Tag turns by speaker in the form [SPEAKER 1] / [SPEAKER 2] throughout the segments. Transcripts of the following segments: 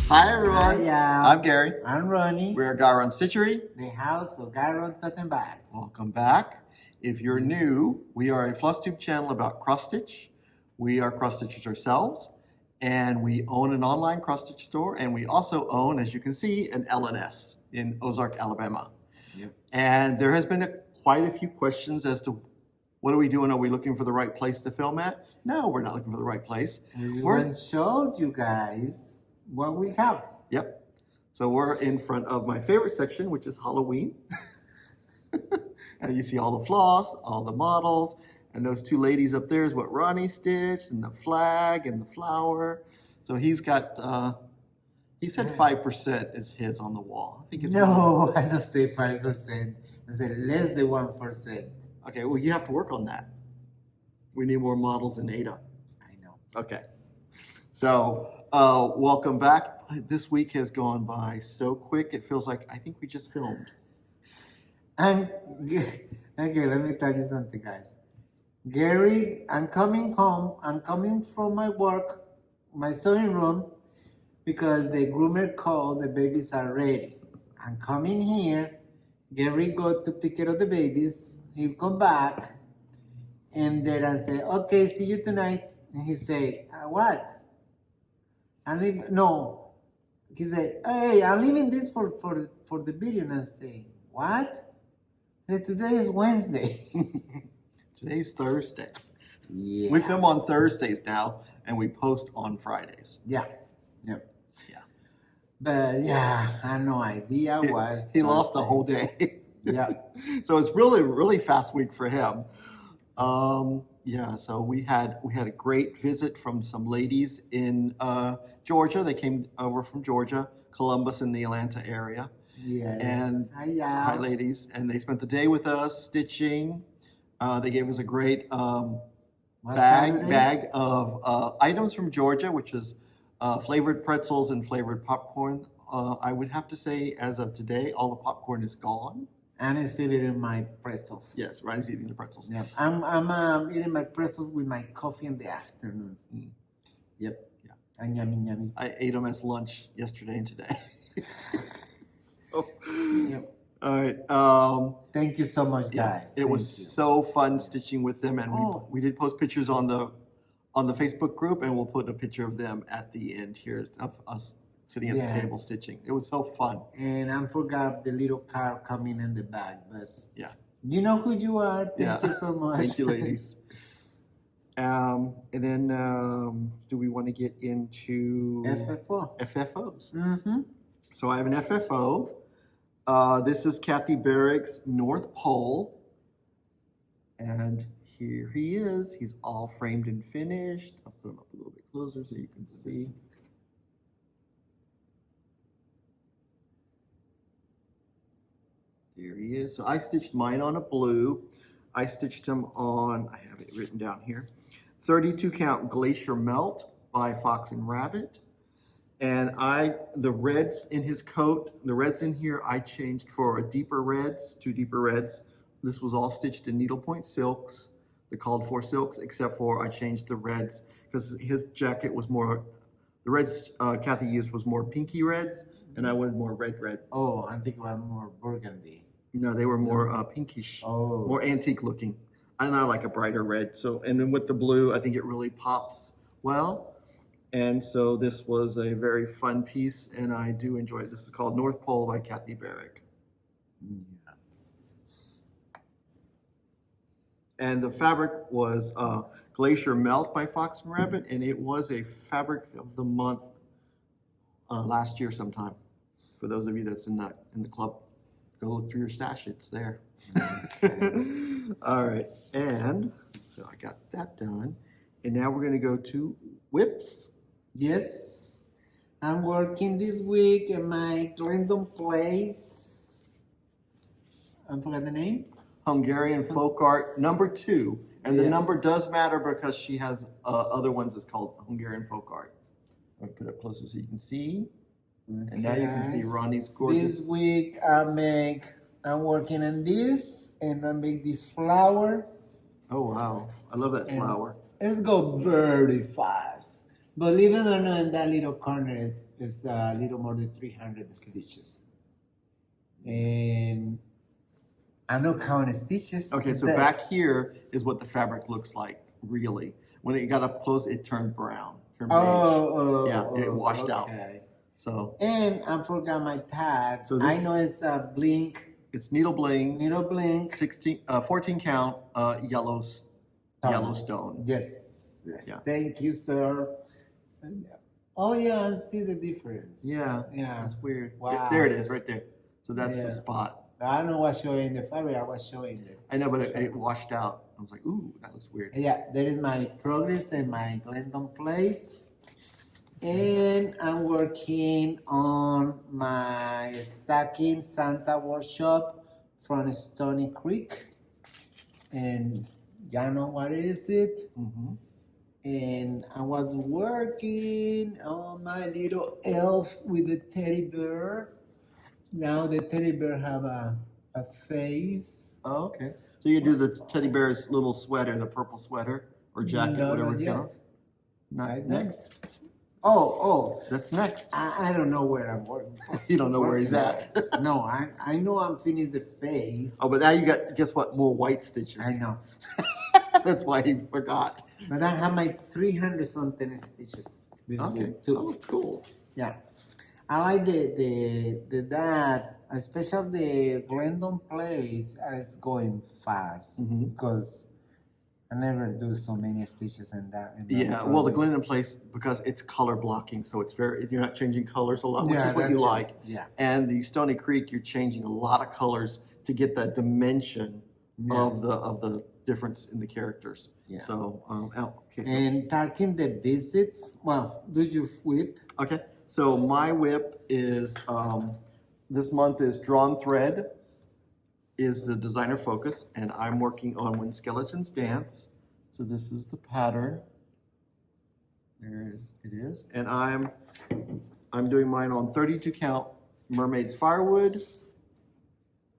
[SPEAKER 1] Hi everyone.
[SPEAKER 2] Hi,
[SPEAKER 1] I'm Gary.
[SPEAKER 2] I'm Ronny.
[SPEAKER 1] We're GaRon Stitchery.
[SPEAKER 2] The house of GaRon Bags.
[SPEAKER 1] Welcome back. If you're new, we are a Flosstube channel about cross stitch. We are cross stitchers ourselves, and we own an online cross stitch store, and we also own, as you can see, an LNS in Ozark, Alabama.
[SPEAKER 2] Yep.
[SPEAKER 1] And there has been quite a few questions as to what are we doing? Are we looking for the right place to film at? No, we're not looking for the right place.
[SPEAKER 2] We showed you guys what we have.
[SPEAKER 1] Yep. So we're in front of my favorite section, which is Halloween. And you see all the floss, all the models, and those two ladies up there is what Ronny stitched, and the flag and the flower. So he's got, he said 5% is his on the wall. I think it's
[SPEAKER 2] no, I don't say 5%. I said less than 1%.
[SPEAKER 1] Okay, well, you have to work on that. We need more models in Ada.
[SPEAKER 2] I know.
[SPEAKER 1] Okay. So, welcome back. This week has gone by so quick. It feels like I think we just filmed.
[SPEAKER 2] And okay, let me tell you something, guys. Gary, I'm coming home. I'm coming from my work, my sewing room, because the groomer called. The babies are ready. I'm coming here. Gary got to pick up the babies. He come back, and then I say, "Okay, see you tonight." And he say, "What?" I leave. No, he said, "Hey, I'm leaving this for the video." And I say, "What?" I said, "Today is Wednesday."
[SPEAKER 1] Today's Thursday.
[SPEAKER 2] Yeah.
[SPEAKER 1] We film on Thursdays now, and we post on Fridays.
[SPEAKER 2] Yeah. Yep.
[SPEAKER 1] Yeah.
[SPEAKER 2] But yeah, I had no idea was.
[SPEAKER 1] He lost the whole day.
[SPEAKER 2] Yeah.
[SPEAKER 1] So it's really fast week for him. Yeah. So we had a great visit from some ladies in Georgia. They came over from Georgia, Columbus, in the Atlanta area.
[SPEAKER 2] Yes.
[SPEAKER 1] And hi, ladies. And they spent the day with us stitching. They gave us a great bag of items from Georgia, which is flavored pretzels and flavored popcorn. I would have to say, as of today, all the popcorn is gone.
[SPEAKER 2] And I'm still eating my pretzels.
[SPEAKER 1] Yes, Ronny's eating the pretzels.
[SPEAKER 2] Yeah, I'm eating my pretzels with my coffee in the afternoon.
[SPEAKER 1] Mm.
[SPEAKER 2] Yep. Yeah. And yummy.
[SPEAKER 1] I ate them as lunch yesterday and today. So,
[SPEAKER 2] yep.
[SPEAKER 1] All right.
[SPEAKER 2] Thank you so much, guys.
[SPEAKER 1] It was so fun stitching with them, and we did post pictures on the Facebook group, and we'll put a picture of them at the end here of us sitting at the table stitching. It was so fun.
[SPEAKER 2] And I forgot the little car coming in the bag, but
[SPEAKER 1] yeah,
[SPEAKER 2] you know who you are. Thank you so much.
[SPEAKER 1] Thank you, ladies. And then, do we want to get into FFOs?
[SPEAKER 2] Mm-hmm.
[SPEAKER 1] So I have an FFO. This is Kathy Barrick's North Pole, and here he is. He's all framed and finished. I'll put him up a little bit closer so you can see. Here he is. So I stitched mine on a blue. I stitched him on, I have it written down here, 32 count Glacier Melt by Fox and Rabbit. And the reds in his coat, the reds in here, I changed for deeper reds, 2 deeper reds. This was all stitched in needlepoint silks, the called for silks, except for I changed the reds because his jacket was more, the reds Kathy used was more pinky reds, and I wanted more red.
[SPEAKER 2] Oh, I think I'm more burgundy.
[SPEAKER 1] No, they were more pinkish, more antique looking. And I like a brighter red. So, and then with the blue, I think it really pops well. And so this was a very fun piece, and I do enjoy it. This is called North Pole by Kathy Barrick. Yeah. And the fabric was Glacier Melt by Fox and Rabbit, and it was a fabric of the month last year sometime. For those of you that's in the club, go look through your stash. It's there. Okay. All right, and so I got that done, and now we're going to go to whips.
[SPEAKER 2] Yes, I'm working this week at my Glendon place. I forgot the name.
[SPEAKER 1] Hungarian Folk Art #2, and the number does matter because she has other ones that's called Hungarian Folk Art. I'll put it closer so you can see. Okay. And now you can see Ronny's gorgeous.
[SPEAKER 2] This week I'm working on this, and I make this flower.
[SPEAKER 1] Oh wow, I love that flower.
[SPEAKER 2] It's go very fast. Believe it or not, in that little corner is a little more than 300 stitches. And I don't count stitches.
[SPEAKER 1] Okay, so
[SPEAKER 2] but-
[SPEAKER 1] back here is what the fabric looks like, really. When it got up close, it turned brown, turned beige. Yeah, it washed out.
[SPEAKER 2] okay.
[SPEAKER 1] So
[SPEAKER 2] And I forgot my tag.
[SPEAKER 1] So
[SPEAKER 2] I
[SPEAKER 1] this-
[SPEAKER 2] know it's a blink,
[SPEAKER 1] it's needle bling,
[SPEAKER 2] needle blink.
[SPEAKER 1] 14 count, Yellowstone.
[SPEAKER 2] Yes, yes.
[SPEAKER 1] Yeah.
[SPEAKER 2] Thank you, sir. Oh yeah, I see the difference.
[SPEAKER 1] Yeah,
[SPEAKER 2] Yeah.
[SPEAKER 1] that's weird.
[SPEAKER 2] Wow.
[SPEAKER 1] There it is, right there. So that's
[SPEAKER 2] Yeah.
[SPEAKER 1] the spot.
[SPEAKER 2] I don't know what's showing the fabric. I was showing it.
[SPEAKER 1] I know, but it washed out. I was like, ooh, that looks weird.
[SPEAKER 2] Yeah, there is my progress and my Glendon place. And I'm working on my stacking Santa workshop from Stony Creek. And y'all know what is it?
[SPEAKER 1] Mhm.
[SPEAKER 2] And I was working on my little elf with the teddy bear. Now the teddy bear have a face.
[SPEAKER 1] Oh, okay. So you do the teddy bear's little sweater, the purple sweater or jacket,
[SPEAKER 2] No,
[SPEAKER 1] whatever
[SPEAKER 2] not
[SPEAKER 1] it's
[SPEAKER 2] yet.
[SPEAKER 1] called. Not
[SPEAKER 2] Right
[SPEAKER 1] next.
[SPEAKER 2] Oh,
[SPEAKER 1] That's next.
[SPEAKER 2] I don't know where I'm working.
[SPEAKER 1] You don't know where he's at.
[SPEAKER 2] No, I know I'm finished the face.
[SPEAKER 1] Oh, but now you got, guess what? More white stitches.
[SPEAKER 2] I know.
[SPEAKER 1] That's why he forgot.
[SPEAKER 2] But I have my 300 something stitches. This
[SPEAKER 1] Okay.
[SPEAKER 2] book too.
[SPEAKER 1] Oh, cool.
[SPEAKER 2] Yeah. I like the that, especially the Glendon place is going fast
[SPEAKER 1] Mhm.
[SPEAKER 2] because I never do so many stitches in that.
[SPEAKER 1] Yeah. Well, the
[SPEAKER 2] project.
[SPEAKER 1] Glendon place, because it's color blocking, so it's very, you're not changing colors a lot, which
[SPEAKER 2] Yeah,
[SPEAKER 1] is what you
[SPEAKER 2] that's it.
[SPEAKER 1] like.
[SPEAKER 2] Yeah.
[SPEAKER 1] And the Stony Creek, you're changing a lot of colors to get that dimension
[SPEAKER 2] Yeah.
[SPEAKER 1] of the difference in the characters.
[SPEAKER 2] Yeah.
[SPEAKER 1] So, okay. So,
[SPEAKER 2] And talking the visits, well, do you whip?
[SPEAKER 1] okay. So my whip is, this month is Drawn Thread is the designer focus, and I'm working on When Skeletons Dance. So this is the pattern. There it is. And I'm doing mine on 32 count Mermaid's Firewood.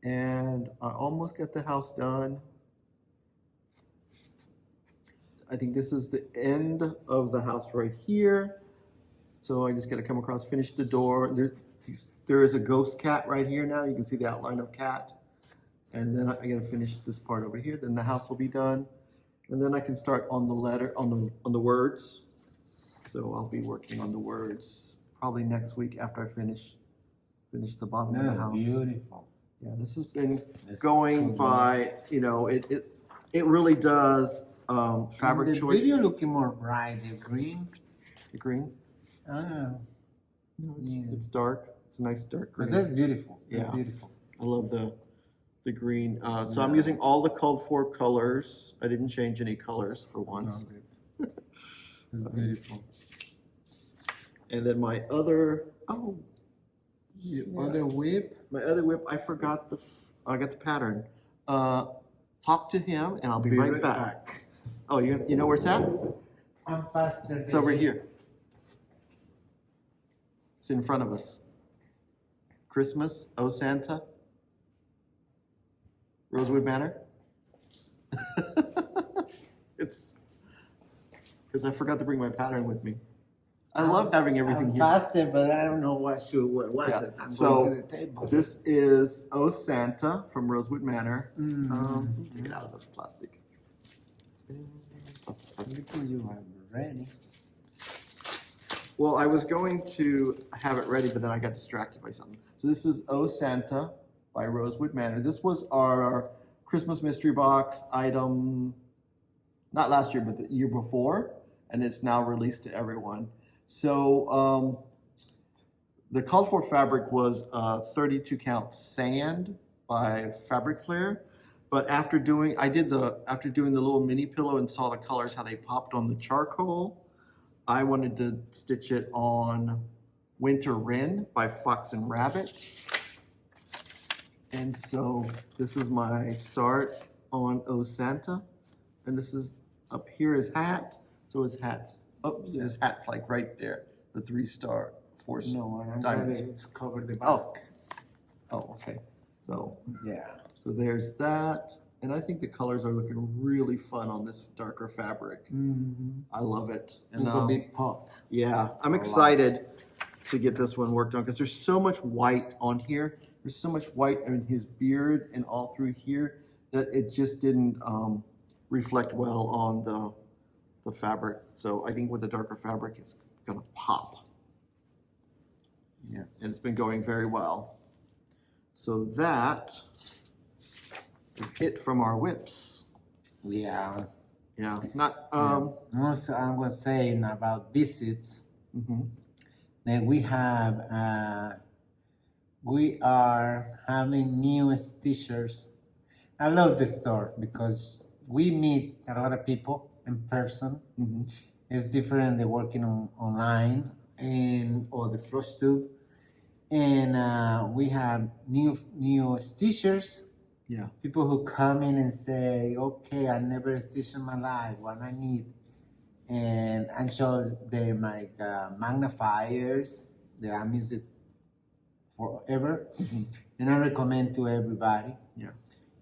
[SPEAKER 1] And I almost got the house done. I think this is the end of the house right here. So I just got to come across, finish the door. There is a ghost cat right here now. You can see the outline of cat. And then I got to finish this part over here. Then the house will be done. And then I can start on the letter, on the words. So I'll be working on the words probably next week after I finish the bottom of the house.
[SPEAKER 2] Beautiful.
[SPEAKER 1] Yeah, this has been
[SPEAKER 2] That's
[SPEAKER 1] going
[SPEAKER 2] so
[SPEAKER 1] by, you know, it really does fabric
[SPEAKER 2] the
[SPEAKER 1] choice.
[SPEAKER 2] video looking more bright, the green.
[SPEAKER 1] The green.
[SPEAKER 2] Ah,
[SPEAKER 1] No,
[SPEAKER 2] Yeah.
[SPEAKER 1] it's dark. It's a nice dark
[SPEAKER 2] but
[SPEAKER 1] green.
[SPEAKER 2] that's beautiful. That's
[SPEAKER 1] Yeah.
[SPEAKER 2] beautiful.
[SPEAKER 1] I love the green. So I'm
[SPEAKER 2] Yeah.
[SPEAKER 1] using all the called for colors. I didn't change any colors for once.
[SPEAKER 2] It's beautiful.
[SPEAKER 1] And then my other
[SPEAKER 2] Other whip.
[SPEAKER 1] my other whip, I forgot I got the pattern. Talk to him and I'll be right back. Oh, you know where it's at?
[SPEAKER 2] I'm faster.
[SPEAKER 1] It's over here. It's in front of us. Christmas, Oh Santa, Rosewood Manor. It's because I forgot to bring my pattern with me. I love having everything
[SPEAKER 2] I'm
[SPEAKER 1] here.
[SPEAKER 2] faster, but I don't know what was
[SPEAKER 1] Yeah.
[SPEAKER 2] it. I'm
[SPEAKER 1] So,
[SPEAKER 2] going to the table.
[SPEAKER 1] This is Oh Santa from Rosewood Manor.
[SPEAKER 2] Mm.
[SPEAKER 1] Take it out of the plastic. Plastic.
[SPEAKER 2] Look at you, I'm ready.
[SPEAKER 1] Well, I was going to have it ready, but then I got distracted by something. So this is Oh Santa by Rosewood Manor. This was our Christmas mystery box item, not last year, but the year before, and it's now released to everyone. So the called for fabric was 32 count sand by Fabric Flare. But after doing the little mini pillow and saw the colors, how they popped on the charcoal, I wanted to stitch it on Winter Wren by Fox and Rabbit. And so this is my start on Oh Santa. And this is up here his hat. So his hat's, his hat's like right there. The 3-star, 4-star.
[SPEAKER 2] No, I'm
[SPEAKER 1] Diamonds.
[SPEAKER 2] glad it's covered the back.
[SPEAKER 1] Oh. Oh, okay. So
[SPEAKER 2] Yeah.
[SPEAKER 1] there's that. And I think the colors are looking really fun on this darker fabric.
[SPEAKER 2] Mm-hmm.
[SPEAKER 1] I love it.
[SPEAKER 2] It
[SPEAKER 1] And
[SPEAKER 2] will be pop.
[SPEAKER 1] yeah, I'm excited to get this one worked on because there's so much white on here. There's so much white in his beard and all through here that it just didn't reflect well on the fabric. So I think with the darker fabric, it's gonna pop.
[SPEAKER 2] Yeah.
[SPEAKER 1] And it's been going very well. So that is it from our whips.
[SPEAKER 2] Yeah.
[SPEAKER 1] Yeah, not,
[SPEAKER 2] Also, I was saying about visits
[SPEAKER 1] mhm.
[SPEAKER 2] that we are having new stitchers. I love the store because we meet a lot of people in person.
[SPEAKER 1] Mhm.
[SPEAKER 2] It's different than working online or the Flosstube. And we have new stitchers.
[SPEAKER 1] Yeah.
[SPEAKER 2] People who come in and say, "Okay, I never stitched in my life. What I need," and I show them like magnifiers that I'm using forever, and I recommend to everybody.
[SPEAKER 1] Yeah.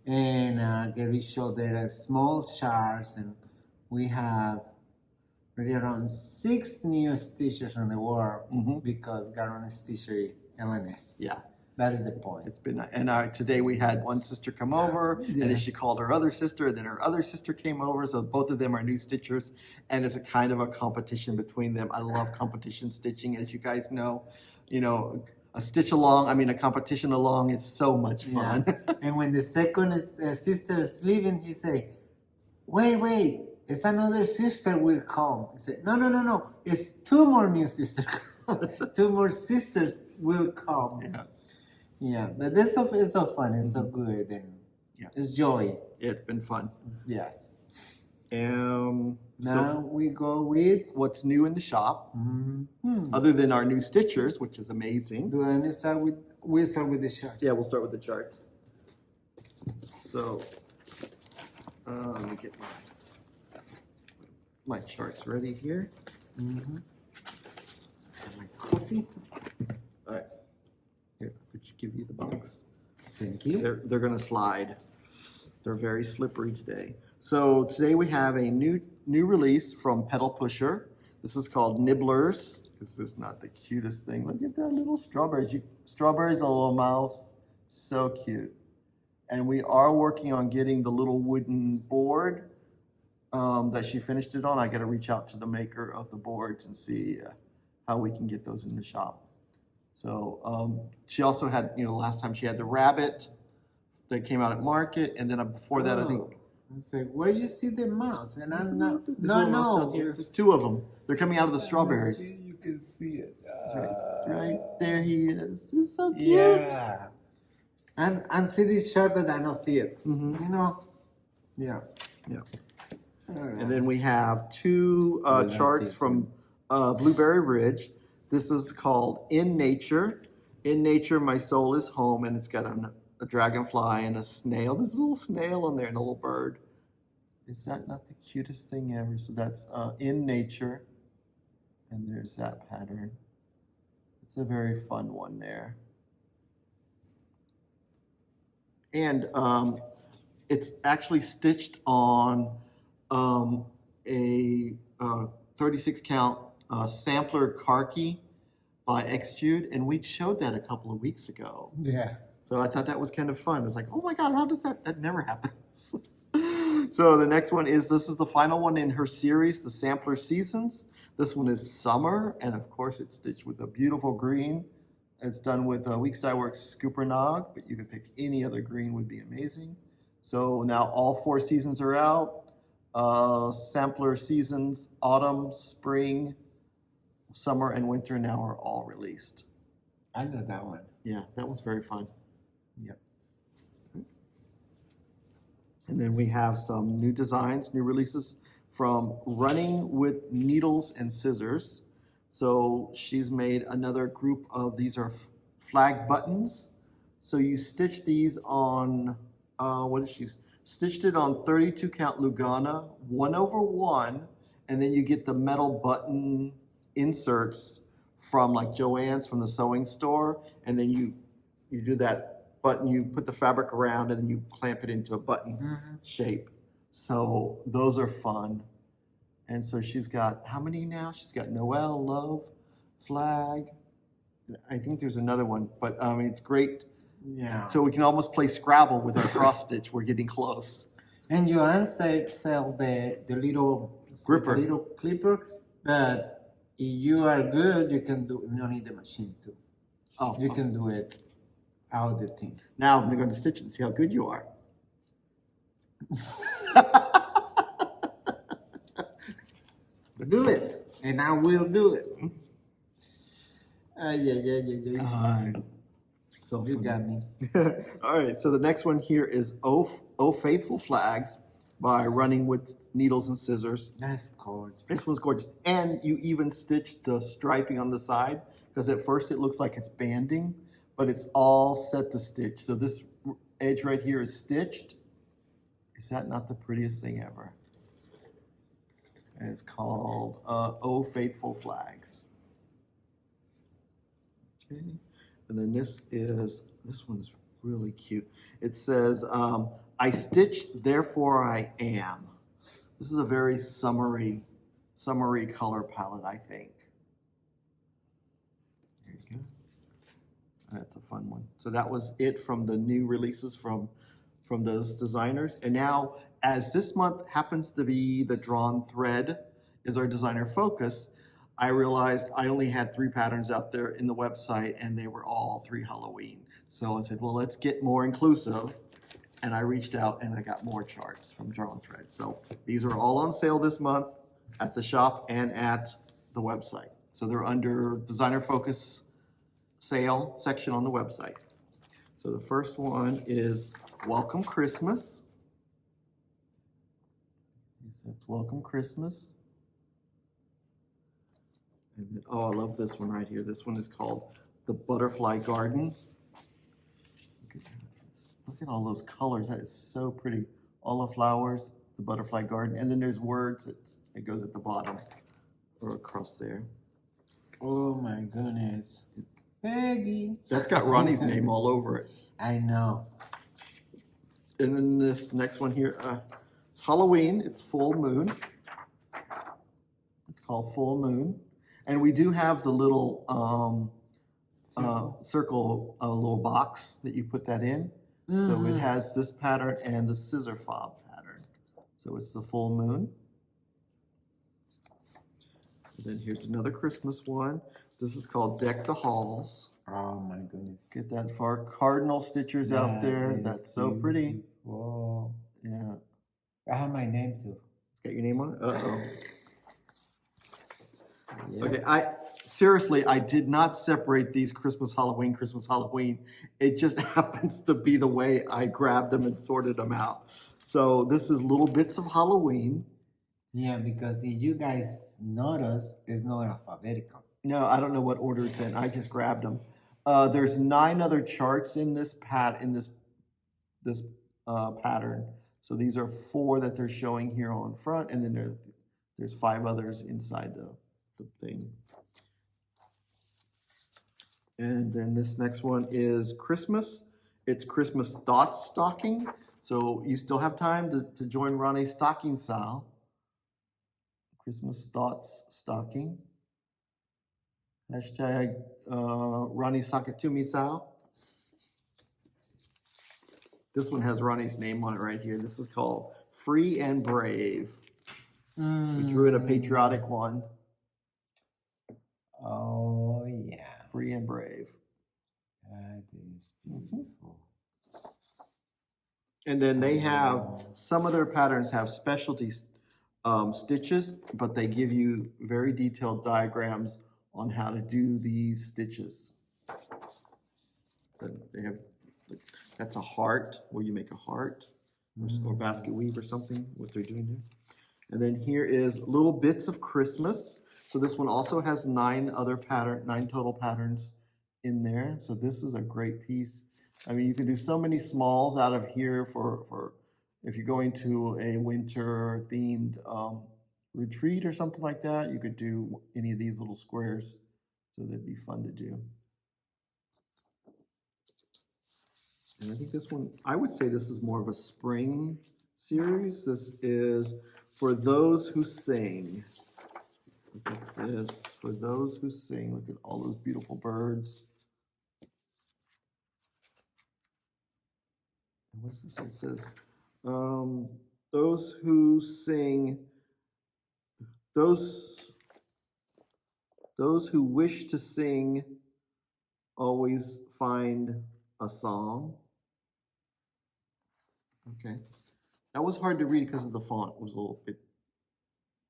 [SPEAKER 2] And Gary showed there are small shards, and we have really around 6 new stitchers in the world because GaRon Stitchery LNS.
[SPEAKER 1] Yeah.
[SPEAKER 2] That is the point.
[SPEAKER 1] It's been, and today we had one sister come over, and then she called her other sister, and then her other sister came over. So both of them are new stitchers, and it's a kind of a competition between them. I love competition stitching, as you guys know. You know, a stitch along, I mean, a competition along is so much fun.
[SPEAKER 2] Yeah. And when the second sister is leaving, she say, wait, it's another sister will come. I said, no, it's 2 more new sisters. 2 more sisters will come.
[SPEAKER 1] Yeah.
[SPEAKER 2] Yeah, but this stuff is so fun. It's so good, and it's joy.
[SPEAKER 1] It's been fun.
[SPEAKER 2] Yes.
[SPEAKER 1] Now
[SPEAKER 2] So we go with
[SPEAKER 1] what's new in the shop, other than our new stitchers, which is amazing.
[SPEAKER 2] Do I start with? We'll start with the charts.
[SPEAKER 1] Yeah, we'll start with the charts. So let me get my charts ready here.
[SPEAKER 2] Mm-hmm.
[SPEAKER 1] My coffee. All right. Here, could you give you the box?
[SPEAKER 2] Thank you.
[SPEAKER 1] They're going to slide. They're very slippery today. So today we have a new release from Pedal Pusher. This is called Nibblers. This is not the cutest thing. Look at that little strawberries. Strawberries, a little mouse. So cute. And we are working on getting the little wooden board that she finished it on. I got to reach out to the maker of the boards and see how we can get those in the shop. So she also had, last time she had the rabbit that came out at market, and then before that, I think.
[SPEAKER 2] I said, where did you see the mouse? And I'm not.
[SPEAKER 1] No. There's 2 of them. They're coming out of the strawberries.
[SPEAKER 2] You can see it.
[SPEAKER 1] Right there, he is. It's so cute.
[SPEAKER 2] Yeah. And see this shirt, but I don't see it. Yeah.
[SPEAKER 1] Yeah. And then we have 2 charts from Blueberry Ridge. This is called In Nature. In Nature, My Soul is Home, and it's got a dragonfly and a snail. There's a little snail in there and a little bird. Is that not the cutest thing ever? So that's In Nature, and there's that pattern. It's a very fun one there. And it's actually stitched on a 36 count sampler Karki by Xjude, and we showed that a couple of weeks ago.
[SPEAKER 2] Yeah.
[SPEAKER 1] So I thought that was kind of fun. It's like, oh my God, how does that never happens. So the next one this is the final one in her series, the Sampler Seasons. This one is summer, and of course it's stitched with a beautiful green. It's done with Weeks Dye Works Scooper Nog, but you could pick any other green, would be amazing. So now all 4 seasons are out. Sampler Seasons, autumn, spring, summer, and winter now are all released.
[SPEAKER 2] I know that one.
[SPEAKER 1] Yeah, that was very fun.
[SPEAKER 2] Yep.
[SPEAKER 1] And then we have some new designs, new releases from Running with Needles and Scissors. So she's made another group of, these are flag buttons. So you stitch these on, stitched it on 32 count Lugana, 1/1, and then you get the metal button inserts from like Joann's from the sewing store, and then you do that button, you put the fabric around and then you clamp it into a button shape. So those are fun. And so she's got, how many now? She's got Noel, Love, Flag. I think there's another one, but it's great.
[SPEAKER 2] Yeah.
[SPEAKER 1] So we can almost play Scrabble with our cross stitch. We're getting close.
[SPEAKER 2] And Joanne sell the little
[SPEAKER 1] Gripper.
[SPEAKER 2] the little clipper, but if you are good, you can do. You don't need the machine too.
[SPEAKER 1] Oh,
[SPEAKER 2] You can do it out the thing.
[SPEAKER 1] now I'm going to stitch it and see how good you are.
[SPEAKER 2] Do it, and I will do it. Yeah.
[SPEAKER 1] So
[SPEAKER 2] You got me.
[SPEAKER 1] All right, so the next one here is Oh Faithful Flags by Running with Needles and Scissors.
[SPEAKER 2] That's gorgeous.
[SPEAKER 1] This one's gorgeous. And you even stitched the striping on the side, because at first it looks like it's banding, but it's all set to stitch. So this edge right here is stitched. Is that not the prettiest thing ever? And it's called Oh Faithful Flags. Okay. And then this one's really cute. It says, I stitched, therefore I am. This is a very summery color palette, I think. There you go. That's a fun one. So that was it from the new releases from those designers. And now, as this month happens to be the drawn thread is our designer focus, I realized I only had 3 patterns out there in the website, and they were all 3 Halloween. So I said, well, let's get more inclusive. And I reached out and I got more charts from Drawn Thread. So these are all on sale this month at the shop and at the website. So they're under Designer Focus sale section on the website. So the first one is Welcome Christmas. It says Welcome Christmas. And then, oh, I love this one right here. This one is called The Butterfly Garden. Look at all those colors. That is so pretty. All the flowers, the butterfly garden. And then there's words. It goes at the bottom or across there.
[SPEAKER 2] Oh my goodness. Peggy.
[SPEAKER 1] That's got Ronnie's name all over it.
[SPEAKER 2] I know.
[SPEAKER 1] And then this next one here, it's Halloween. It's full moon. It's called Full Moon. And we do have the little circle, little box that you put that in. So it has this pattern and the scissor fob pattern. So it's the full moon. And then here's another Christmas one. This is called Deck the Halls.
[SPEAKER 2] Oh my goodness.
[SPEAKER 1] Get that for our cardinal stitchers out there. That's so pretty.
[SPEAKER 2] Whoa.
[SPEAKER 1] Yeah.
[SPEAKER 2] I have my name too.
[SPEAKER 1] It's got your name on it? Uh-oh.
[SPEAKER 2] Yeah.
[SPEAKER 1] Okay, seriously, I did not separate these Christmas, Halloween. It just happens to be the way I grabbed them and sorted them out. So this is little bits of Halloween.
[SPEAKER 2] Yeah, because if you guys notice, it's not alphabetical.
[SPEAKER 1] No, I don't know what order it's in. I just grabbed them. There's 9 other charts in this pattern. So these are 4 that they're showing here on front, and then there's 5 others inside the thing. And then this next one is Christmas. It's Christmas Thoughts Stocking. So you still have time to join Ronnie's stocking style. Christmas Thoughts Stocking. Hashtag Ronnie Sakatumi style. This one has Ronnie's name on it right here. This is called Free and Brave. We drew in a patriotic one.
[SPEAKER 2] Oh, yeah.
[SPEAKER 1] Free and Brave.
[SPEAKER 2] That is beautiful.
[SPEAKER 1] And then they have, some of their patterns have specialty stitches, but they give you very detailed diagrams on how to do these stitches. They have, that's a heart, where you make a heart, or basket weave or something, what they're doing there. And then here is Little Bits of Christmas. So this one also has 9 total patterns in there. So this is a great piece. I mean, you can do so many smalls out of here for if you're going to a winter themed retreat or something like that. You could do any of these little squares. So they'd be fun to do. And I think this one, I would say this is more of a spring series. This is For Those Who Sing. Look at this, For Those Who Sing. Look at all those beautiful birds. And what does this say? It says, those who sing, those who wish to sing always find a song. Okay. That was hard to read because of the font. It was a little bit.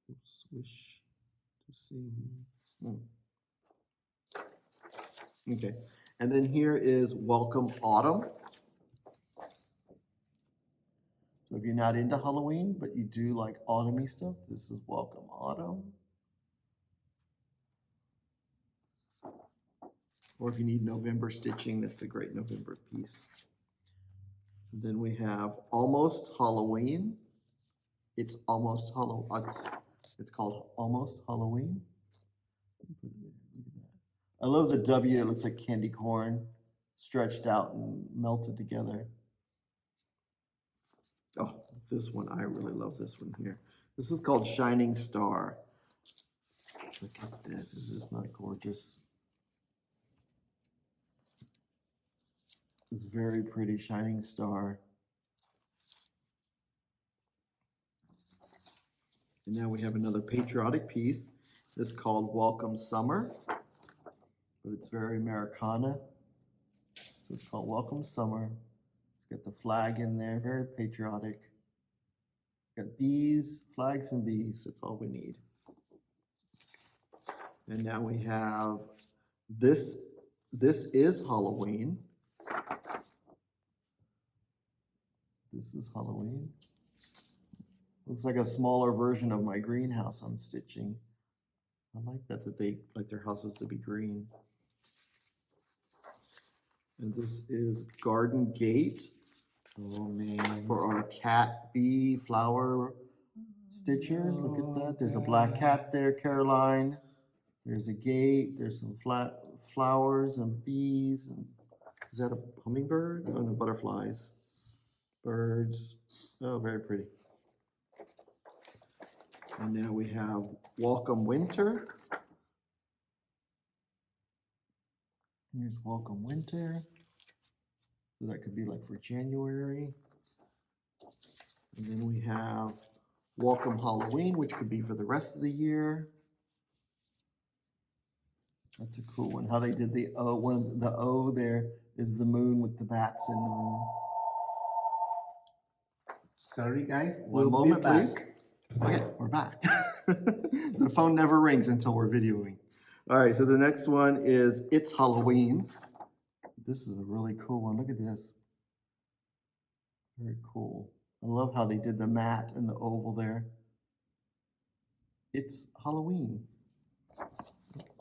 [SPEAKER 1] Oops, wish to sing. Okay. And then here is Welcome Autumn. So if you're not into Halloween, but you do like autumny stuff, this is Welcome Autumn. Or if you need November stitching, that's a great November piece. And then we have Almost Halloween. It's almost Halloween. It's called Almost Halloween. I love the W. It looks like candy corn stretched out and melted together. Oh, this one, I really love this one here. This is called Shining Star. Look at this. Is this not gorgeous? It's very pretty Shining Star. And now we have another patriotic piece. It's called Welcome Summer, but it's very Americana. So it's called Welcome Summer. It's got the flag in there, very patriotic. Got bees, flags and bees, that's all we need. And now we have this is Halloween. This is Halloween. Looks like a smaller version of my greenhouse I'm stitching. I like that they like their houses to be green. And this is Garden Gate.
[SPEAKER 2] Oh man.
[SPEAKER 1] For our cat bee flower stitchers. Look at that. There's a black cat there, Caroline. There's a gate. There's some flowers and bees. And is that a hummingbird? Oh, no, butterflies. Birds. Oh, very pretty. And now we have Welcome Winter. Here's Welcome Winter. So that could be like for January. And then we have Welcome Halloween, which could be for the rest of the year. That's a cool one. How they did the O. The O there is the moon with the bats in the moon.
[SPEAKER 2] Sorry guys,
[SPEAKER 1] One moment, please. Okay, we're back. The phone never rings until we're videoing. All right, so the next one is It's Halloween. This is a really cool one. Look at this. Very cool. I love how they did the mat and the oval there. It's Halloween.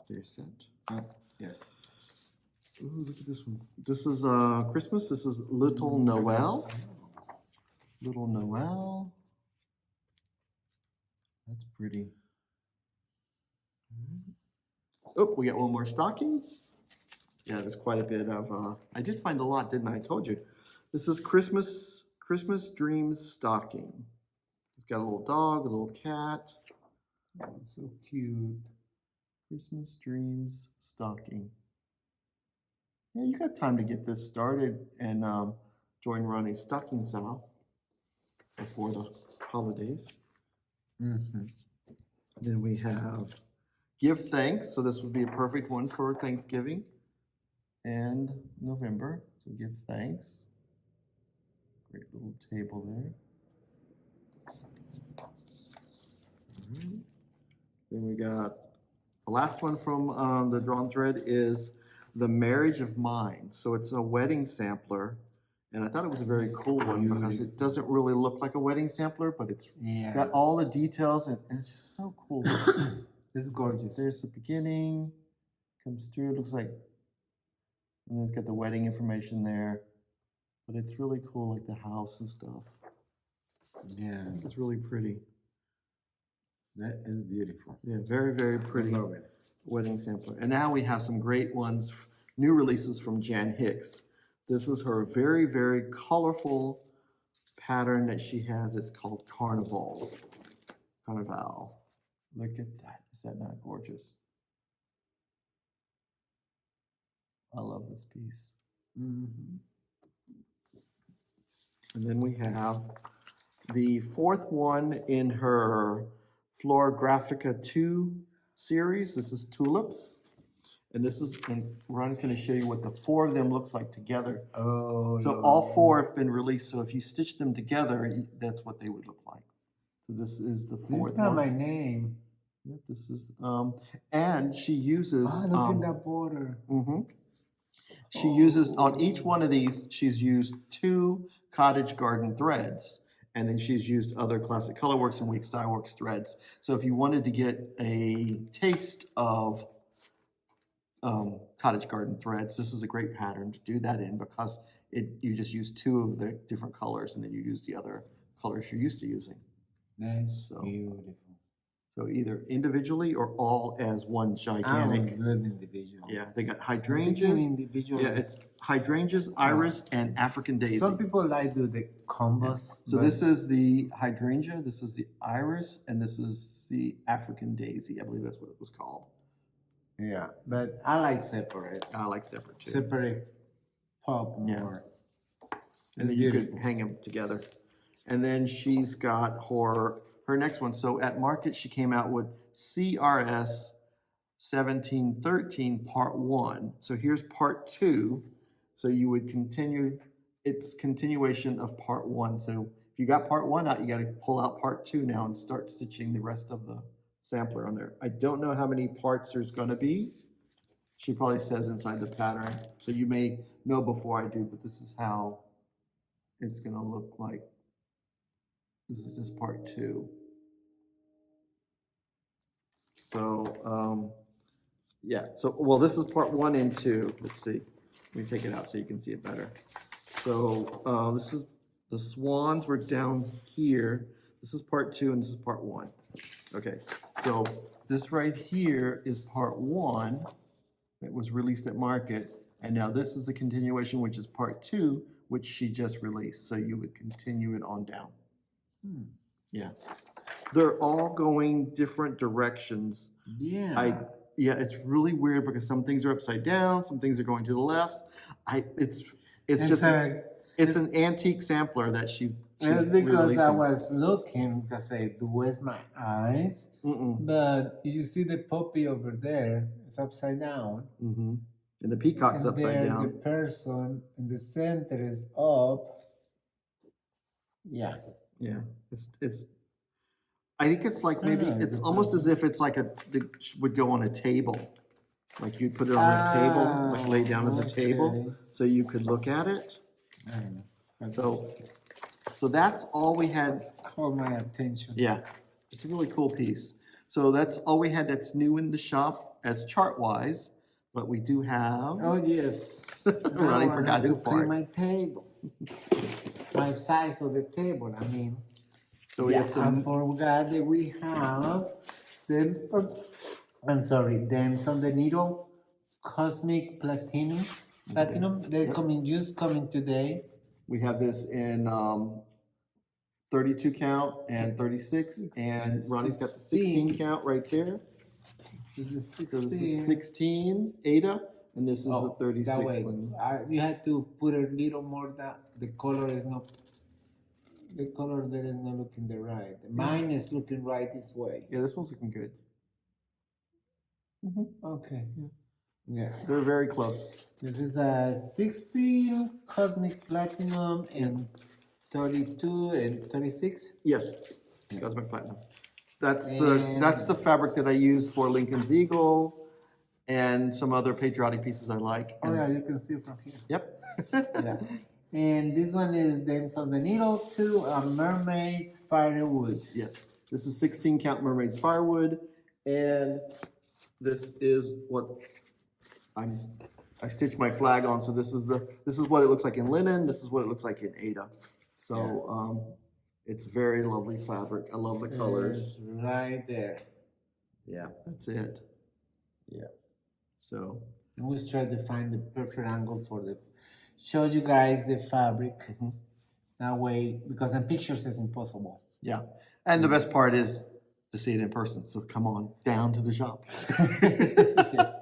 [SPEAKER 1] They're sent.
[SPEAKER 2] Yes.
[SPEAKER 1] Ooh, look at this one. This is Christmas. This is Little Noel. Little Noel. That's pretty. Oh, we got one more stocking. Yeah, there's quite a bit of, I did find a lot, didn't I? I told you. This is Christmas Dreams stocking. It's got a little dog, a little cat. Oh, so cute. Christmas Dreams stocking. Yeah, you got time to get this started and join Ronny's stocking sale before the holidays.
[SPEAKER 2] Mm-hmm.
[SPEAKER 1] Then we have Give Thanks. So this would be a perfect one for Thanksgiving and November. So Give Thanks. Great little table there. Right. Then we got the last one from the Drawn Thread is The Marriage of Mine. So it's a wedding sampler. And I thought it was a very cool one because it doesn't really look like a wedding sampler, but it's got all the details and it's just so cool.
[SPEAKER 2] It's gorgeous.
[SPEAKER 1] There's the beginning, comes through, it looks like, and then it's got the wedding information there. But it's really cool, like the house and stuff.
[SPEAKER 2] Yeah.
[SPEAKER 1] I think it's really pretty.
[SPEAKER 2] That is beautiful.
[SPEAKER 1] Yeah, very, very pretty
[SPEAKER 2] I love it.
[SPEAKER 1] wedding sampler. And now we have some great ones, new releases from Jan Hicks. This is her very, very colorful pattern that she has. It's called Carnival. Carnival. Look at that. Is that not gorgeous? I love this piece.
[SPEAKER 2] Mhm.
[SPEAKER 1] And then we have the fourth one in her Florographica 2 series. This is Tulips. And this is, and Ronnie's going to show you what the four of them looks like together.
[SPEAKER 2] Oh,
[SPEAKER 1] So all four have been released. So if you stitch them together, that's what they would look like. So this is the
[SPEAKER 2] This
[SPEAKER 1] fourth
[SPEAKER 2] is not
[SPEAKER 1] one.
[SPEAKER 2] my name.
[SPEAKER 1] Yep, this is, and she uses.
[SPEAKER 2] Oh, look at that border.
[SPEAKER 1] She uses, on each one of these, she's used 2 cottage garden threads. And then she's used other classic colorworks and weak styleworks threads. So if you wanted to get a taste of cottage garden threads, this is a great pattern to do that in, because you just use 2 of the different colors and then you use the other colors you're used to using.
[SPEAKER 2] That's
[SPEAKER 1] So-
[SPEAKER 2] beautiful.
[SPEAKER 1] So either individually or all as one
[SPEAKER 2] I
[SPEAKER 1] gigantic.
[SPEAKER 2] would good individual.
[SPEAKER 1] Yeah, they got
[SPEAKER 2] I'm thinking
[SPEAKER 1] hydrangeas.
[SPEAKER 2] individual.
[SPEAKER 1] Yeah, it's hydrangeas, iris, and African daisy.
[SPEAKER 2] Some people like do the combos.
[SPEAKER 1] So
[SPEAKER 2] but
[SPEAKER 1] this is the hydrangea, this is the iris, and this is the African daisy. I believe that's what it was called.
[SPEAKER 2] yeah, but I like separate.
[SPEAKER 1] I like separate too.
[SPEAKER 2] Separate pop
[SPEAKER 1] Yeah.
[SPEAKER 2] more.
[SPEAKER 1] And then you could hang them together. And then she's got her next one. So at market, she came out with CRS 1713 part 1. So here's part 2. So you would continue, it's continuation of part 1. So if you got part 1 out, you got to pull out part 2 now and start stitching the rest of the sampler on there. I don't know how many parts there's going to be. She probably says inside the pattern. So you may know before I do, but this is how it's going to look like. This is just part 2. So, yeah. So, well, this is part 1 and 2. Let's see. Let me take it out so you can see it better. So, this is the swans were down here. This is part 2 and this is part 1. Okay. So, this right here is part 1 that was released at market. And now this is the continuation, which is part 2, which she just released. So, you would continue it on down. Yeah. They're all going different directions.
[SPEAKER 2] Yeah.
[SPEAKER 1] Yeah, it's really weird because some things are upside down, some things are going to the left. It's just it's an antique sampler that she's
[SPEAKER 2] It's because I
[SPEAKER 1] releasing.
[SPEAKER 2] was looking because I where's my eyes, but you see the puppy over there. It's upside down.
[SPEAKER 1] And the peacock's
[SPEAKER 2] And
[SPEAKER 1] upside
[SPEAKER 2] there
[SPEAKER 1] down.
[SPEAKER 2] the person in the center is up. Yeah.
[SPEAKER 1] Yeah, it's. I think it's like maybe
[SPEAKER 2] know,
[SPEAKER 1] it's almost as if it's like it would go on a table, like you'd put it on a table, like lay down as a table, so you could look at it.
[SPEAKER 2] I don't know.
[SPEAKER 1] So that's all we had.
[SPEAKER 2] Caught my attention.
[SPEAKER 1] Yeah, it's a really cool piece. So that's all we had that's new in the shop as chart wise, but we do have.
[SPEAKER 2] Oh yes.
[SPEAKER 1] Ronnie
[SPEAKER 2] Now I
[SPEAKER 1] forgot
[SPEAKER 2] have
[SPEAKER 1] his
[SPEAKER 2] to clean
[SPEAKER 1] part.
[SPEAKER 2] my table. My size of the table. I mean.
[SPEAKER 1] So we
[SPEAKER 2] yeah,
[SPEAKER 1] have some.
[SPEAKER 2] I forgot that we have them. I'm sorry, them on the needle, Cosmic Platinum. They're coming today.
[SPEAKER 1] We have this in 32 count and 36, and Ronnie's got the 16 count right there. So this is 16 Ada, and this is the 36.
[SPEAKER 2] That way. You had to put a little more that the color is not. The color there is not looking the right. Mine is looking right this way.
[SPEAKER 1] Yeah, this one's looking good.
[SPEAKER 2] Okay. Yeah.
[SPEAKER 1] They're very close.
[SPEAKER 2] This is a 16 Cosmic Platinum and 32 and 36.
[SPEAKER 1] Yes, Cosmic Platinum. That's the fabric that I use for Lincoln's Eagle and some other patriotic pieces I like.
[SPEAKER 2] Oh yeah, you can see from here.
[SPEAKER 1] Yep.
[SPEAKER 2] Yeah. And this one is Dames of the Needle 2 Mermaids Firewood.
[SPEAKER 1] Yes. This is 16 count Mermaid's Firewood, and this is what I stitched my flag on. So this is what it looks like in linen. This is what it looks like in Ada. So it's very lovely fabric. I love the colors.
[SPEAKER 2] It's right there.
[SPEAKER 1] Yeah, that's it.
[SPEAKER 2] Yeah.
[SPEAKER 1] So
[SPEAKER 2] I always try to find the perfect angle for the show you guys the fabric.
[SPEAKER 1] Mhm.
[SPEAKER 2] That way, because in pictures it's impossible.
[SPEAKER 1] Yeah. And the best part is to see it in person. So come on down to the shop.
[SPEAKER 2] Yes.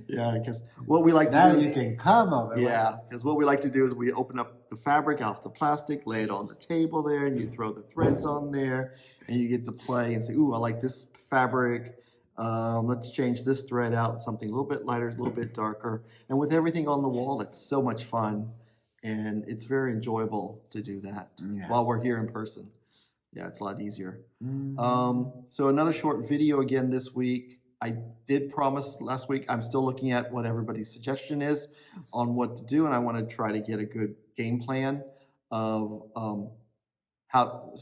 [SPEAKER 1] Yeah, because what we like to
[SPEAKER 2] Now
[SPEAKER 1] do
[SPEAKER 2] you
[SPEAKER 1] is,
[SPEAKER 2] can come over.
[SPEAKER 1] yeah, because what we like to do is we open up the fabric off the plastic, lay it on the table there, and you throw the threads on there, and you get to play and say, ooh, I like this fabric. Let's change this thread out, something a little bit lighter, a little bit darker. And with everything on the wall, it's so much fun. And it's very enjoyable to do that
[SPEAKER 2] Yeah.
[SPEAKER 1] while we're here in person. Yeah, it's a lot easier.
[SPEAKER 2] Mhm.
[SPEAKER 1] So another short video again this week. I did promise last week, I'm still looking at what everybody's suggestion is on what to do, and I want to try to get a good game plan of how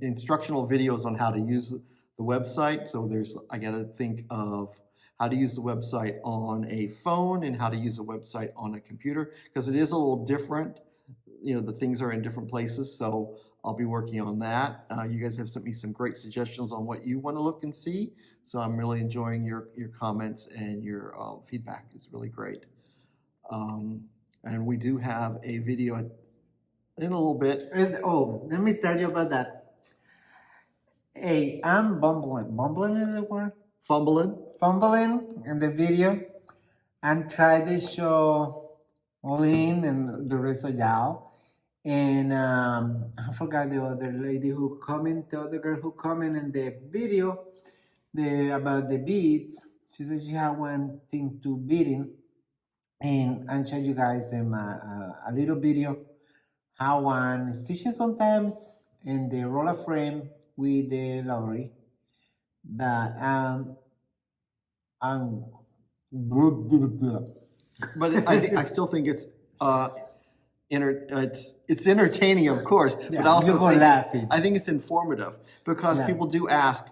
[SPEAKER 1] instructional videos on how to use the website. So I got to think of how to use the website on a phone and how to use a website on a computer, because it is a little different. You know, the things are in different places, so I'll be working on that. You guys have sent me some great suggestions on what you want to look and see, so I'm really enjoying your comments and your feedback. It's really great. And we do have a video in a little bit.
[SPEAKER 2] Let me tell you about that. Hey, I'm bumbling. Bumbling is the word? Fumbling in the video and try to show Lynn and the rest of y'all. And I forgot the other lady who commented, the other girl who commented in the video about the beads. She said she had one thing to beading. And I show you guys them a little video how one stitching sometimes in the roller frame with the lorry. But
[SPEAKER 1] But I still think it's it's entertaining, of course,
[SPEAKER 2] Yeah,
[SPEAKER 1] but also
[SPEAKER 2] you're gonna laugh it.
[SPEAKER 1] I think it's informative because
[SPEAKER 2] Yeah.
[SPEAKER 1] people do ask.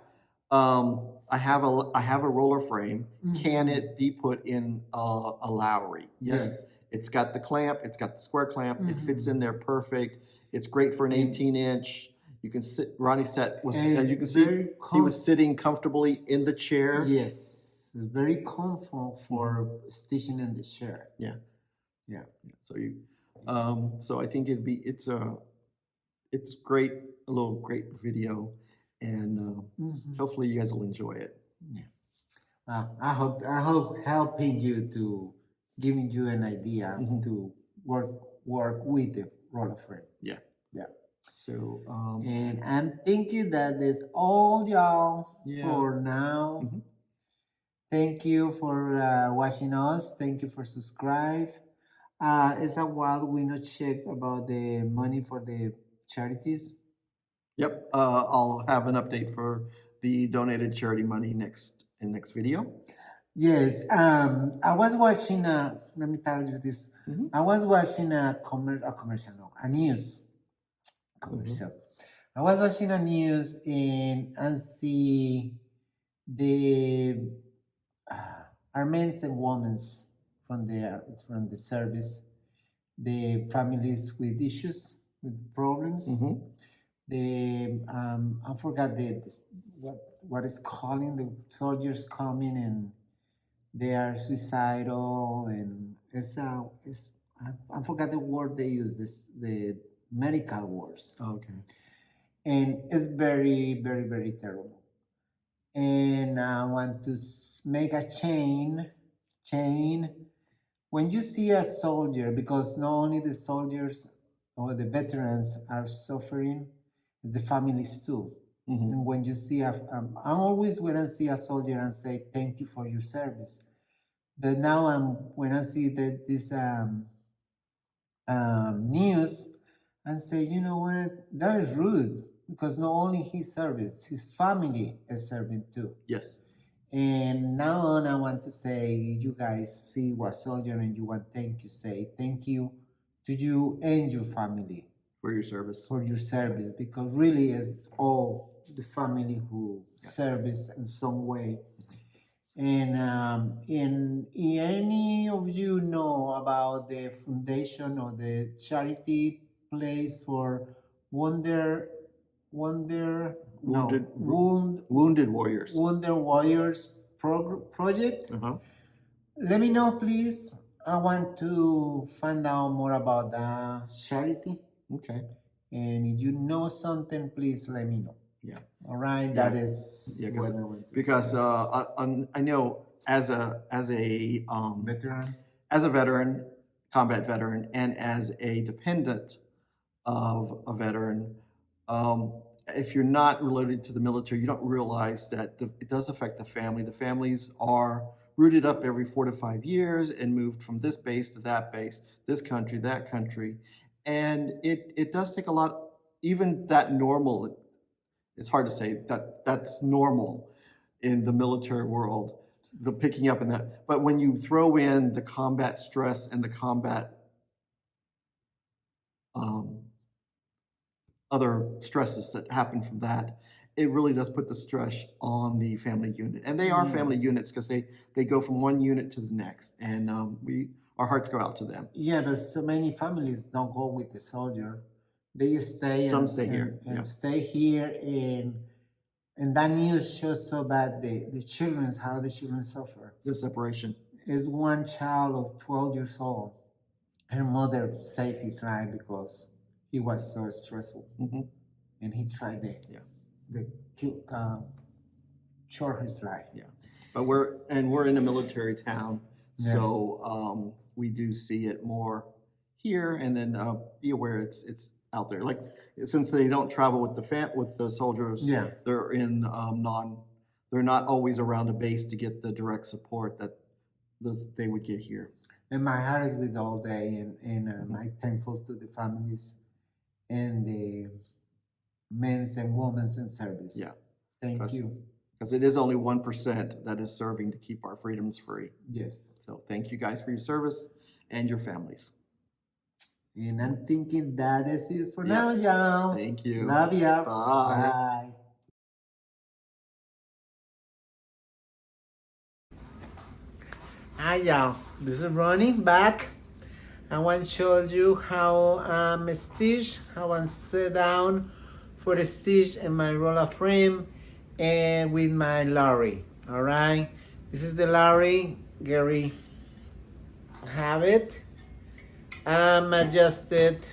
[SPEAKER 1] I have a roller frame. Can it be put in a Lowry? Yes. It's got the clamp. It's got the square clamp. It fits in there perfect. It's great for an 18-inch. You can sit. Ronnie set was as you can see he was sitting comfortably in the chair.
[SPEAKER 2] Yes, it's very comfortable for stitching in the chair.
[SPEAKER 1] Yeah.
[SPEAKER 2] Yeah.
[SPEAKER 1] So so I think it's great, a little great video, and hopefully you guys will enjoy it.
[SPEAKER 2] Yeah. I hope helping you to giving you an idea to work with the roller frame.
[SPEAKER 1] Yeah.
[SPEAKER 2] Yeah.
[SPEAKER 1] So
[SPEAKER 2] And I'm thinking that is all y'all for now. Thank you for watching us. Thank you for subscribe. It's a while we not check about the money for the charities.
[SPEAKER 1] Yep. I'll have an update for the donated charity money next video.
[SPEAKER 2] Yes. I was watching let me tell you this. I was watching a news commercial. I was watching a news and see the men and women from the service, the families with issues, with problems. The I forgot what is calling the soldiers coming and they are suicidal and I forgot the word they use, the medical words.
[SPEAKER 1] Okay.
[SPEAKER 2] And it's very, very, very terrible. And I want to make a chain. When you see a soldier, because not only the soldiers or the veterans are suffering, the families too. And when you see I'm always when I see a soldier and say thank you for your service. But now when I see this news and say, you know what, that is rude because not only his service, his family is serving too.
[SPEAKER 1] Yes.
[SPEAKER 2] And now on, I want to say, you guys see what soldier and you want thank you, say thank you to you and your family
[SPEAKER 1] for your service.
[SPEAKER 2] Because really it's all the family who service in some way. And in any of you know about the foundation or the charity place for Wounded Warriors project? Let me know, please. I want to find out more about the charity.
[SPEAKER 1] Okay.
[SPEAKER 2] And if you know something, please let me know.
[SPEAKER 1] Yeah.
[SPEAKER 2] All right.
[SPEAKER 1] Yeah.
[SPEAKER 2] That is
[SPEAKER 1] Yeah,
[SPEAKER 2] what I want to
[SPEAKER 1] because
[SPEAKER 2] say.
[SPEAKER 1] I know as a
[SPEAKER 2] Veteran.
[SPEAKER 1] as a veteran, combat veteran, and as a dependent of a veteran, if you're not related to the military, you don't realize that it does affect the family. The families are rooted up every 4 to 5 years and moved from this base to that base, this country, that country. And it does take a lot, even that normal, it's hard to say that that's normal in the military world, the picking up in that. But when you throw in the combat stress and the combat um, other stresses that happen from that, it really does put the stress on the family unit. And they are family units because they go from one unit to the next. And our hearts go out to them.
[SPEAKER 2] Yeah, but so many families don't go with the soldier. They stay.
[SPEAKER 1] Some stay here.
[SPEAKER 2] And
[SPEAKER 1] Yeah.
[SPEAKER 2] stay here, and that news shows so bad the children, how the children suffer.
[SPEAKER 1] The separation.
[SPEAKER 2] Is one child of 12 years old. Her mother saved his life because he was so stressful, and he tried the short his life.
[SPEAKER 1] Yeah, but we're in a military town, so we do see it more here, and then be aware it's out there. Like since they don't travel with the soldiers, they're in they're not always around a base to get the direct support that they would get here.
[SPEAKER 2] And my heart is with all day, and I'm thankful to the families and the men's and women's in service.
[SPEAKER 1] Yeah.
[SPEAKER 2] Thank you.
[SPEAKER 1] Because it is only 1% that is serving to keep our freedoms free.
[SPEAKER 2] Yes.
[SPEAKER 1] So thank you guys for your service and your families.
[SPEAKER 2] And I'm thinking that is it for now, y'all.
[SPEAKER 1] Thank you.
[SPEAKER 2] Love ya.
[SPEAKER 1] Bye.
[SPEAKER 2] Bye. Hi, y'all. This is Ronny back. I want to show you how I'm stitch, how I sit down for the stitch in my roller frame and with my lorry. All right. This is the lorry. Gary have it. I'm adjusted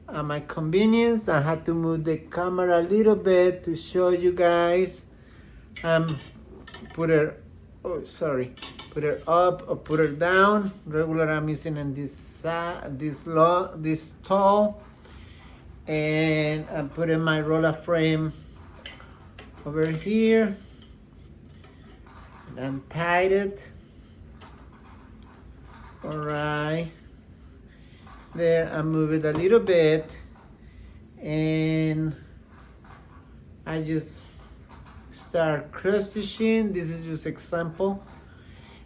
[SPEAKER 2] at my convenience. I had to move the camera a little bit to show you guys. Put it, put it up or put it down. Regular I'm using in this tall, and I'm putting my roller frame over here. And untied it. All right. There, I move it a little bit, and I just start cross stitching. This is just example,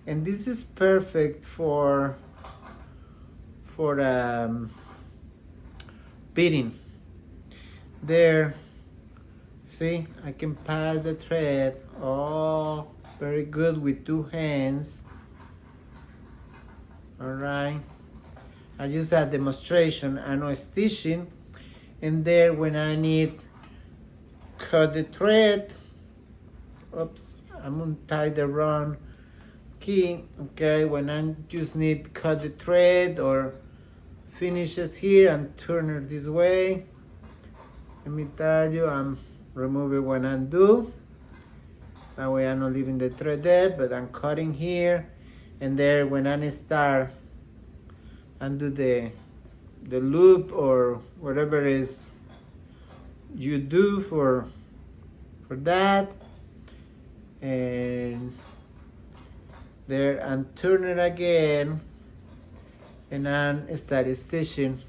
[SPEAKER 2] and this is perfect for beading. There, see, I can pass the thread. Oh, very good with two hands. All right. I just had demonstration. I know stitching, and there when I need cut the thread. Oops, I'm gonna tie the wrong key. Okay, when I just need cut the thread or finish it here and turn it this way. Let me tell you, I'm removing when I do. That way I'm not leaving the thread there, but I'm cutting here, and there when I start and do the loop or whatever it is you do for that, and there and turn it again, and then start stitching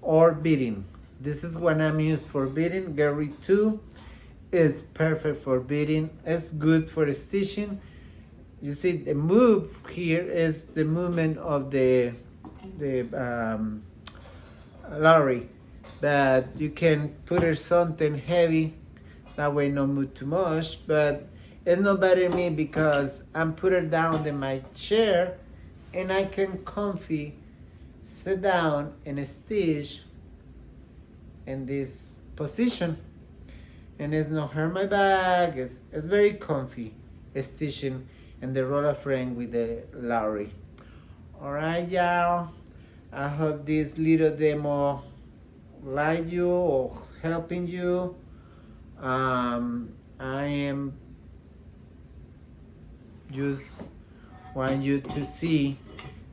[SPEAKER 2] or beading. This is what I'm used for beading. GaRon 2 is perfect for beading. It's good for stitching. You see the move here is the movement of the lorry, that you can put it something heavy, that way not move too much, but it's not better than me because I'm put it down in my chair and I can comfy sit down and stitch in this position, and it's not hurt my back. It's very comfy stitching in the roller frame with the lorry. Alright, y'all. I hope this little demo like you or helping you. I am just want you to see,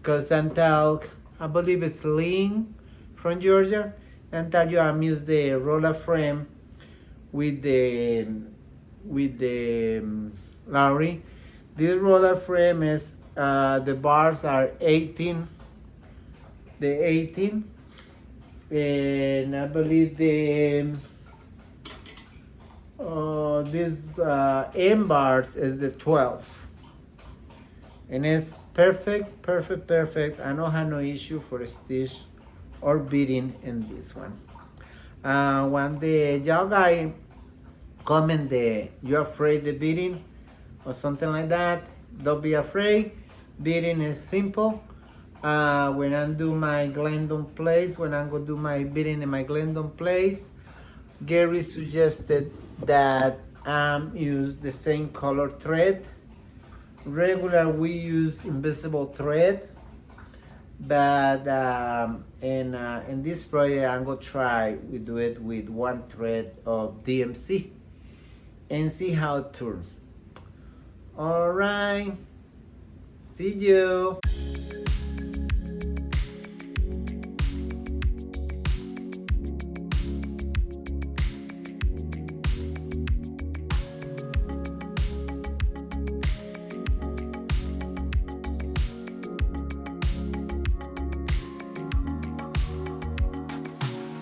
[SPEAKER 2] because until I believe it's Lynn from Georgia, until you amuse the roller frame with the Larry. This roller frame is the bars are 18, and I believe the this M bars is the 12, and it's perfect. I don't have no issue for a stitch or beading in this one. When the y'all guy comment that you're afraid the beading or something like that, don't be afraid. Beading is simple. When I do my Glendon place, when I'm gonna do my beading in my Glendon place, Gary suggested that use the same color thread. Regular we use invisible thread, but in this project I'm gonna try we do it with one thread of DMC and see how it turns. All right, see you.